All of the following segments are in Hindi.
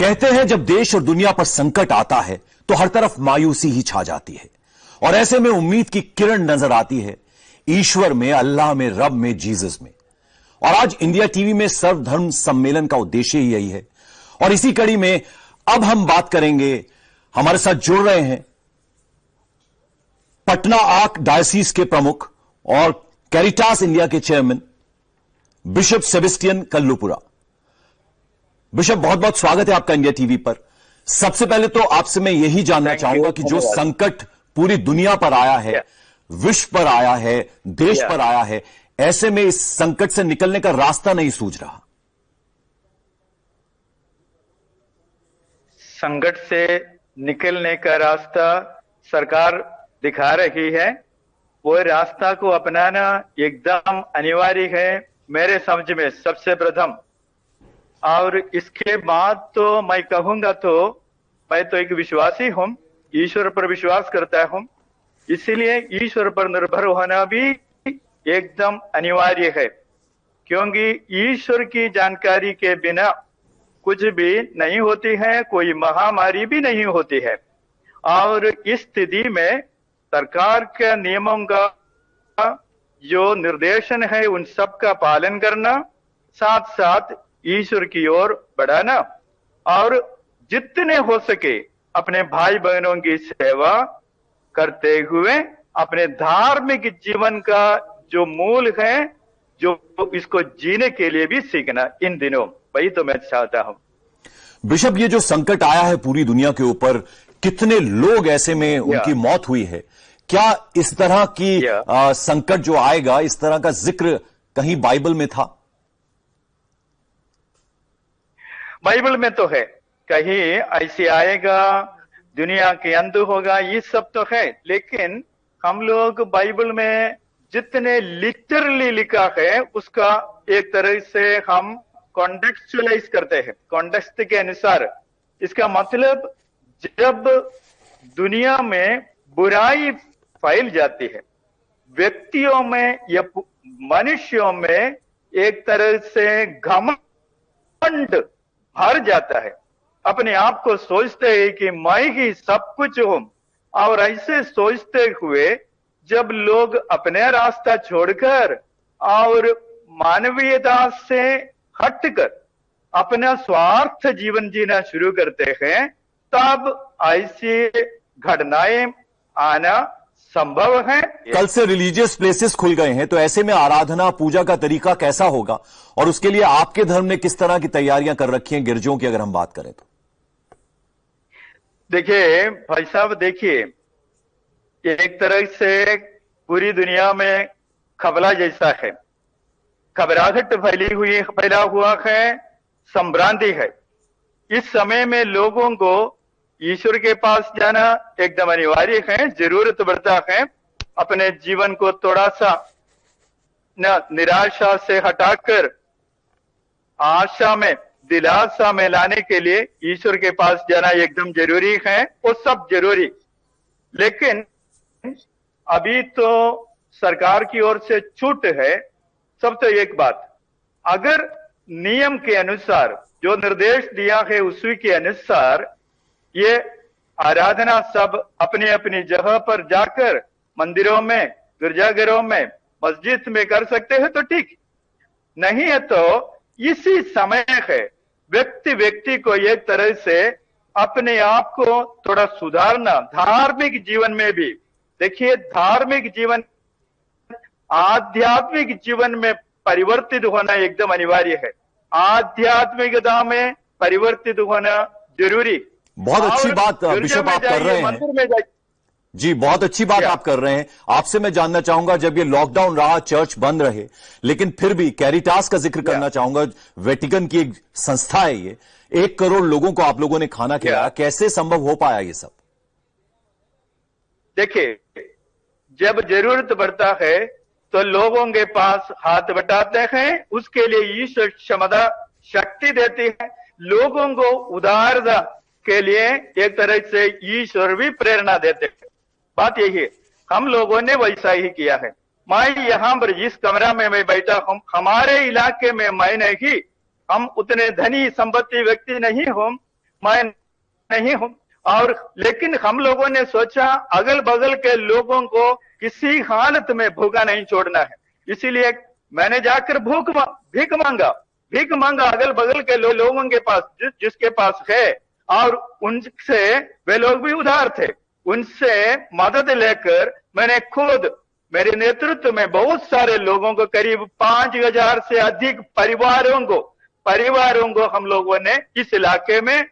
कहते हैं जब देश और दुनिया पर संकट आता है तो हर तरफ मायूसी ही छा जाती है और ऐसे में उम्मीद की किरण नजर आती है ईश्वर में, अल्लाह में, रब में, जीसस में। और आज इंडिया टीवी में सर्वधर्म सम्मेलन का उद्देश्य ही यही है। और इसी कड़ी में अब हम बात करेंगे, हमारे साथ जुड़ रहे हैं पटना आर्क डायसीस के प्रमुख और कैरिटास इंडिया के चेयरमैन बिशप सेबेस्टियन कल्लूपुरा। बिशप, बहुत बहुत स्वागत है आपका इंडिया टीवी पर। सबसे पहले तो आपसे मैं यही जानना चाहूंगा कि जो संकट पूरी दुनिया पर आया है, विश्व पर आया है, देश पर आया है, ऐसे में इस संकट से निकलने का रास्ता नहीं सूझ रहा। संकट से निकलने का रास्ता सरकार दिखा रही है, वो रास्ता को अपनाना एकदम अनिवार्य है मेरे समझ में सबसे प्रथम। और इसके बाद तो मैं कहूंगा तो मैं तो एक विश्वासी हूं, ईश्वर पर विश्वास करता हूं, इसीलिए ईश्वर पर निर्भर होना भी एकदम अनिवार्य है, क्योंकि ईश्वर की जानकारी के बिना कुछ भी नहीं होती है, कोई महामारी भी नहीं होती है। और इस स्थिति में सरकार के नियमों का जो निर्देशन है उन सब का पालन करना, साथ साथ ईश्वर की ओर बढ़ाना और जितने हो सके अपने भाई बहनों की सेवा करते हुए अपने धार्मिक जीवन का जो मूल है, जो इसको जीने के लिए भी सीखना इन दिनों, वही तो मैं चाहता हूं। बिशप, ये जो संकट आया है पूरी दुनिया के ऊपर, कितने लोग ऐसे में उनकी मौत हुई है, क्या इस तरह की संकट जो आएगा, इस तरह का जिक्र कहीं बाइबल में था? बाइबल में तो है, कहीं ऐसे आएगा, दुनिया के अंत होगा, ये सब तो है, लेकिन हम लोग बाइबल में जितने लिटरली लिखा है उसका एक तरह से हम कॉन्टेक्चुअलाइज करते हैं, कॉन्टेक्स्ट के अनुसार। इसका मतलब जब दुनिया में बुराई फैल जाती है, व्यक्तियों में या मनुष्यों में एक तरह से घमंड भर जाता है, अपने आप को सोचते हैं कि मैं ही सब कुछ हूं, और ऐसे सोचते हुए जब लोग अपने रास्ता छोड़कर और मानवीयता से हटकर अपना स्वार्थ जीवन जीना शुरू करते हैं, तब ऐसी घटनाएं आना संभव है। कल से रिलीजियस प्लेसेस खुल गए हैं, तो ऐसे में आराधना पूजा का तरीका कैसा होगा और उसके लिए आपके धर्म ने किस तरह की तैयारियां कर रखी हैं, गिरजों की अगर हम बात करें तो? देखिए भाई साहब, देखिए एक तरह से पूरी दुनिया में खबला जैसा है, घबराहट फैला हुआ है, संभ्रांति है। इस समय में लोगों को ईश्वर के पास जाना एकदम अनिवार्य है, जरूरत पड़ता है। अपने जीवन को थोड़ा सा निराशा से हटाकर आशा में, दिलासा में लाने के लिए ईश्वर के पास जाना एकदम जरूरी है, वो सब जरूरी। लेकिन अभी तो सरकार की ओर से छूट है। सब तो एक बात, अगर नियम के अनुसार जो निर्देश दिया है उसी के अनुसार ये आराधना सब अपनी अपनी जगह पर जाकर मंदिरों में, गिरजाघरों में, मस्जिद में कर सकते हैं तो ठीक, नहीं है तो इसी समय है व्यक्ति को एक तरह से अपने आप को थोड़ा सुधारना, धार्मिक जीवन में भी। देखिए, धार्मिक जीवन आध्यात्मिक जीवन में परिवर्तित होना एकदम अनिवार्य है, आध्यात्मिकता में परिवर्तित होना जरूरी। बहुत अच्छी बात बिशप आप कर रहे हैं जी, बहुत अच्छी बात आप कर रहे हैं। आपसे मैं जानना चाहूंगा, जब ये लॉकडाउन रहा, चर्च बंद रहे, लेकिन फिर भी कैरिटास का जिक्र करना चाहूंगा, वेटिकन की एक संस्था है ये, 1 करोड़ लोगों को आप लोगों ने खाना खिलाया, कैसे संभव हो पाया ये सब? देखिए, जब जरूरत पड़ता है तो लोगों के पास हाथ बटाते हैं, उसके लिए ईश्वर क्षमता शक्ति देती है। लोगों को उदारता के लिए एक तरह से ईश्वर भी प्रेरणा देते हैं। बात यही है, हम लोगों ने वैसा ही किया है। मैं यहाँ पर जिस कमरा में मैं बैठा हूं, हमारे इलाके में मैं नहीं, हम उतने धनी संपत्ति व्यक्ति नहीं हूं, मैं नहीं हूं। और लेकिन हम लोगों ने सोचा अगल बगल के लोगों को किसी हालत में भूखा नहीं छोड़ना है, इसीलिए मैंने जाकर भीख मांगा अगल बगल के लोगों के पास, जिसके पास है, और उनसे, वे लोग भी उधार थे, उनसे मदद लेकर मैंने खुद, मेरे नेतृत्व में बहुत सारे लोगों को, करीब 5,000 से अधिक परिवारों को हम लोगों ने इस इलाके में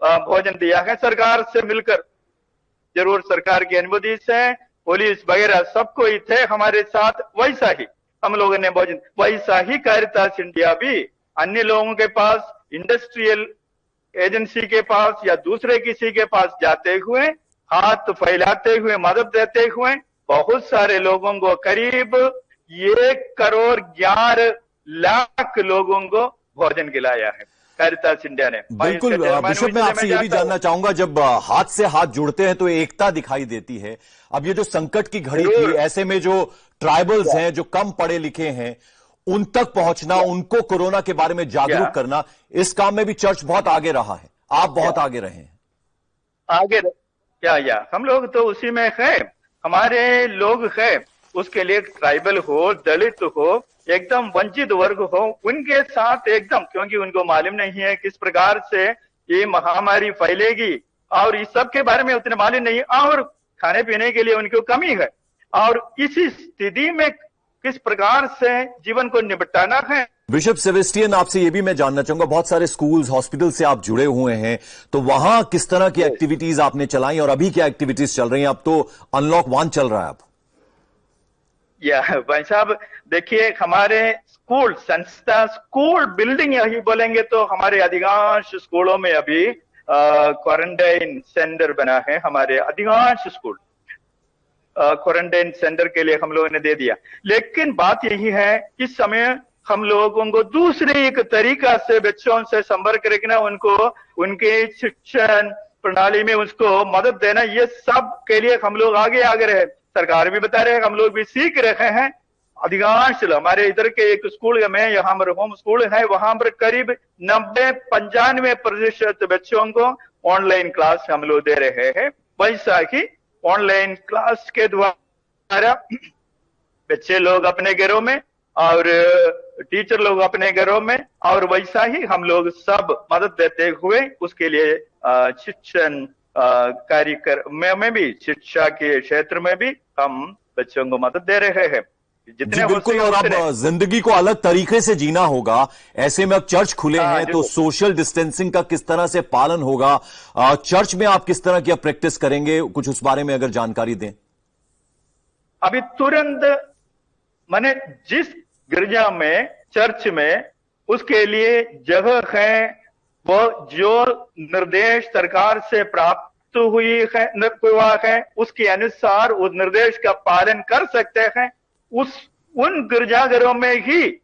भोजन दिया है सरकार से मिलकर। जरूर सरकार की अनुमति से पुलिस वगैरह सब कोई थे हमारे साथ, वैसा ही हम लोगों ने भोजन, वैसा ही कैरिटास इंडिया भी अन्य लोगों के पास, इंडस्ट्रियल एजेंसी के पास या दूसरे किसी के पास जाते हुए, हाथ फैलाते हुए, मदद देते हुए बहुत सारे लोगों को, करीब 1,11,00,000 लोगों को भोजन खिलाया है कैरिटास इंडिया ने। बिल्कुल बिशप, मैं आपसे यह भी जानना चाहूंगा, जब हाथ से हाथ जुड़ते हैं तो एकता दिखाई देती है। अब ये जो संकट की घड़ी थी, ऐसे में जो ट्राइबल्स हैं, जो कम पढ़े लिखे हैं, उन तक पहुंचना, उनको कोरोना के बारे में जागरूक करना, इस काम में भी चर्च बहुत आगे रहा है, आप बहुत आगे रहे हैं। आगे क्या हम लोग तो उसी में है, हमारे लोग है, उसके लिए ट्राइबल हो, दलित हो, एकदम वंचित वर्ग हो, उनके साथ एकदम, क्योंकि उनको मालूम नहीं है किस प्रकार से ये महामारी फैलेगी, और इस सब के बारे में उतने मालूम नहीं, और खाने पीने के लिए उनको कमी है, और इसी स्थिति में किस प्रकार से जीवन को निपटाना है। बिशप सेबेस्टियन, आपसे यह भी मैं जानना चाहूंगा, बहुत सारे स्कूल्स, हॉस्पिटल से आप जुड़े हुए हैं, तो वहां किस तरह की एक्टिविटीज आपने चलाई और अभी क्या एक्टिविटीज चल रही हैं? अब तो अनलॉक 1 चल रहा है। अब भाई साहब देखिए, हमारे स्कूल संस्था, स्कूल बिल्डिंग यही बोलेंगे तो हमारे अधिकांश स्कूलों में अभी क्वारंटाइन सेंटर बना है। हमारे अधिकांश स्कूल क्वारंटाइन सेंटर के लिए हम लोगों ने दे दिया, लेकिन बात यही है इस समय हम लोगों को दूसरे एक तरीका से बच्चों से संपर्क रखना, उनको उनके शिक्षण प्रणाली में उसको मदद देना, ये सब के लिए हम लोग आगे रहे। सरकार भी बता रहे हैं, हम लोग भी सीख रहे हैं। अधिकांश हमारे इधर के एक स्कूल में, यहाँ पर होम स्कूल है, वहां पर करीब 90-95% बच्चों को ऑनलाइन क्लास हम लोग दे रहे हैं। वैसा ही ऑनलाइन क्लास के द्वारा बच्चे लोग अपने घरों में और टीचर लोग अपने घरों में, और वैसा ही हम लोग सब मदद देते हुए उसके लिए शिक्षण कार्यक्रम में भी, शिक्षा के क्षेत्र में भी हम बच्चों को मदद दे रहे हैं जितने हो सके। और अब जिंदगी को अलग तरीके से जीना होगा, ऐसे में अब चर्च खुले हैं तो सोशल डिस्टेंसिंग का किस तरह से पालन होगा? चर्च में आप किस तरह की प्रैक्टिस करेंगे, कुछ उस बारे में अगर जानकारी दें। अभी तुरंत माने जिस गिरजा में, चर्च में, उसके लिए जगह है, वो जो निर्देश सरकार से प्राप्त हुआ है उसके अनुसार उस निर्देश का पालन कर सकते हैं। उन गिरजाघरों में ही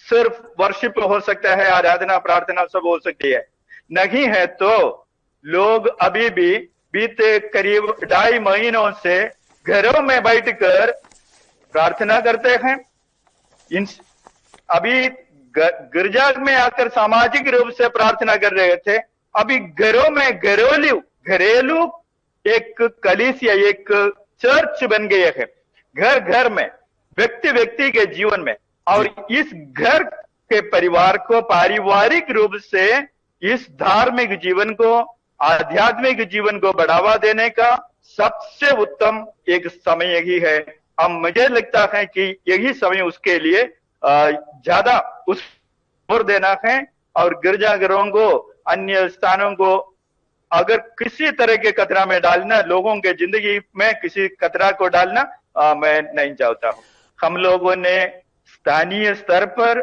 सिर्फ वर्शिप हो सकता है, आराधना प्रार्थना सब हो सकती है। नहीं है तो लोग अभी भी बीते करीब 2.5 महीनों से घरों में बैठकर प्रार्थना करते हैं। अभी गिरजा में आकर सामाजिक रूप से प्रार्थना कर रहे थे, अभी घरों में घरेलू एक कलीसिया, एक चर्च बन गए हैं, घर घर में, व्यक्ति के जीवन में। और इस घर के परिवार को पारिवारिक रूप से इस धार्मिक जीवन को, आध्यात्मिक जीवन को बढ़ावा देने का सबसे उत्तम एक समय यही है। मुझे लगता है कि यही समय उसके लिए ज्यादा उस पर देना है, और गिरजाघरों को, अन्य स्थानों को अगर किसी तरह के खतरा में डालना, लोगों के जिंदगी में किसी खतरा को डालना मैं नहीं चाहता हूं। हम लोगों ने स्थानीय स्तर पर,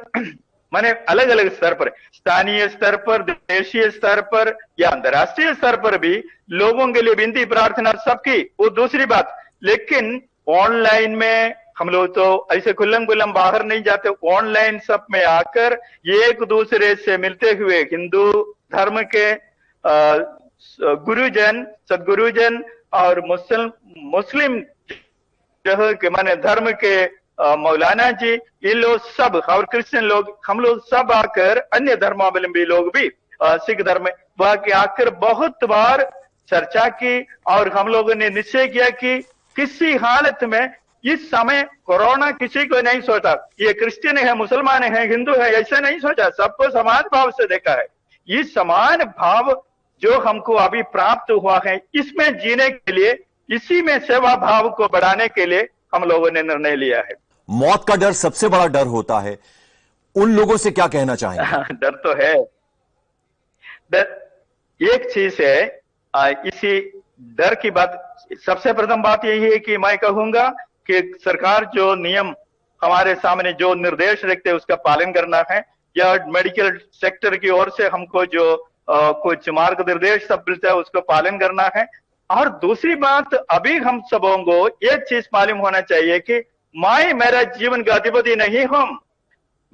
माने अलग अलग स्तर पर, स्थानीय स्तर पर, देशीय स्तर पर या अंतर्राष्ट्रीय स्तर पर भी लोगों के लिए विनती प्रार्थना सबकी, वो दूसरी बात। लेकिन ऑनलाइन में हम लोग तो ऐसे खुल्लम बाहर नहीं जाते, ऑनलाइन सब में आकर एक दूसरे से मिलते हुए हिंदू धर्म के गुरुजन, सदगुरुजन और मुस्लिम के माने धर्म के मौलाना जी, ये लोग सब और क्रिश्चियन लोग, हम लोग सब आकर, अन्य धर्मावलंबी लोग भी सिख धर्म में, वह के आकर बहुत बार चर्चा की और हम लोगों ने निश्चय किया कि किसी हालत में इस समय कोरोना किसी को नहीं सोचा, ये क्रिश्चियन है, मुसलमान है, हिंदू है, ऐसे नहीं सोचा, सबको समान भाव से देखा है। ये समान भाव जो हमको अभी प्राप्त हुआ है, इसमें जीने के लिए, इसी में सेवा भाव को बढ़ाने के लिए हम लोगों ने निर्णय लिया है। मौत का डर सबसे बड़ा डर होता है, उन लोगों से क्या कहना चाहेंगे? डर तो है। एक चीज है, इसी डर की बात, सबसे प्रथम बात यही है कि मैं कहूंगा कि सरकार जो नियम हमारे सामने जो निर्देश रखते हैं उसका पालन करना है, या मेडिकल सेक्टर की ओर से हमको जो कुछ मार्गनिर्देश सब मिलता है उसको पालन करना है। और दूसरी बात, अभी हम सबों को एक चीज मालूम होना चाहिए कि मैं मेरा जीवन का अधिपति नहीं हूं।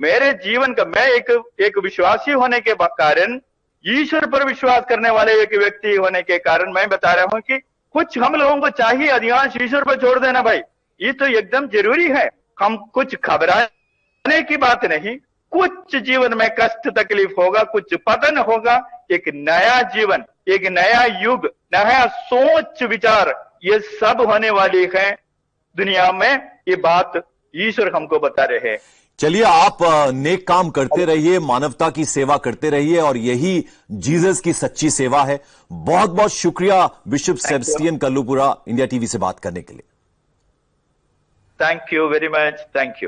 मेरे जीवन का, मैं एक विश्वासी होने के कारण, ईश्वर पर विश्वास करने वाले एक व्यक्ति होने के कारण मैं बता रहा हूं कि कुछ हम लोगों को चाहिए, अधिकांश ईश्वर पर छोड़ देना भाई, ये तो एकदम जरूरी है। हम कुछ घबराने की बात नहीं, कुछ जीवन में कष्ट तकलीफ होगा, कुछ पतन होगा, एक नया जीवन, एक नया युग, नया सोच विचार, ये सब होने वाली है दुनिया में। ये बात ईश्वर हमको बता रहे हैं। चलिए, आप नेक काम करते रहिए, मानवता की सेवा करते रहिए, और यही जीसस की सच्ची सेवा है। बहुत बहुत शुक्रिया बिशप सेबेस्टियन कल्लूपुरा, इंडिया टीवी से बात करने के लिए। Thank you very much, thank you.